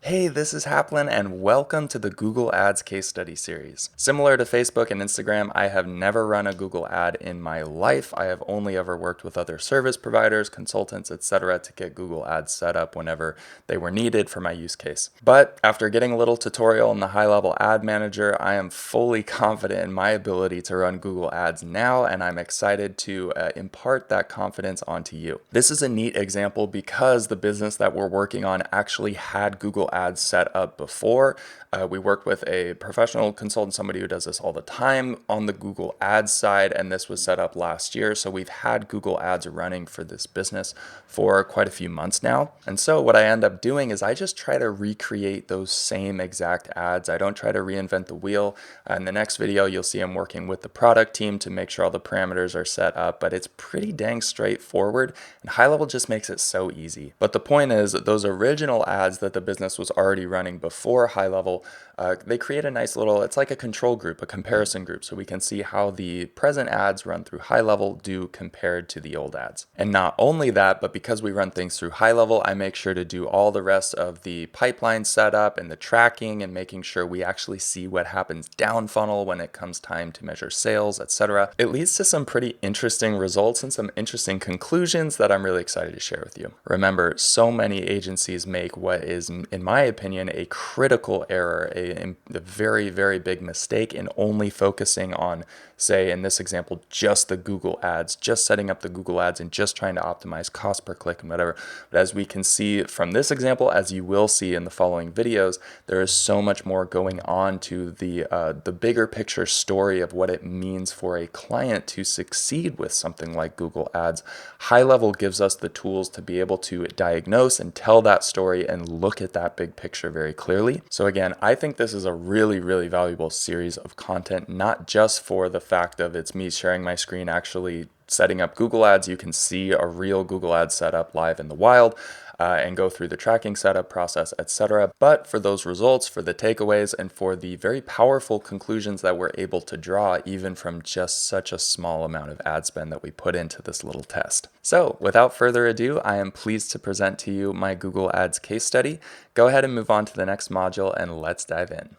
Hey, this is Haplin, and welcome to the Google Ads case study series. Similar to Facebook and Instagram, I have never run a Google ad in my life. I have only ever worked with other service providers, consultants, etc. to get Google Ads set up whenever they were needed for my use case. But after getting a little tutorial in the high-level ad manager, I am fully confident in my ability to run Google Ads now, and I'm excited to impart that confidence onto you. This is a neat example because the business that we're working on actually had Google Ads set up before. We worked with a professional consultant, somebody who does this all the time on the Google Ads side, and this was set up last year. So we've had Google Ads running for this business for quite a few months now. And so what I end up doing is I just try to recreate those same exact ads. I don't try to reinvent the wheel. In the next video, you'll see I'm working with the product team to make sure all the parameters are set up, but it's pretty dang straightforward, and High Level just makes it so easy. But the point is that those original ads that the business was already running before High Level, they create a nice little, it's like a control group, a comparison group, so we can see how the present ads run through High Level do compared to the old ads. And not only that, but because we run things through High Level, I make sure to do all the rest of the pipeline setup and the tracking and making sure we actually see what happens down funnel when it comes time to measure sales, etc. It leads to some pretty interesting results and some interesting conclusions that I'm really excited to share with you. Remember, so many agencies make what is, in my opinion, a critical error, a very, very big mistake in only focusing on, say, in this example, just the Google ads, just setting up the Google ads and just trying to optimize cost per click and whatever. But as we can see from this example, as you will see in the following videos, there is so much more going on to the bigger picture story of what it means for a client to succeed with something like Google Ads. High Level gives us the tools to be able to diagnose and tell that story and look at that big picture very clearly. So again, I think this is a really, really valuable series of content, not just for the fact of it's me sharing my screen actually setting up Google Ads. You can see a real Google Ads setup live in the wild and go through the tracking setup process, etc. But for those results, for the takeaways, and for the very powerful conclusions that we're able to draw even from just such a small amount of ad spend that we put into this little test. So without further ado, I am pleased to present to you my Google Ads case study. Go ahead and move on to the next module and let's dive in.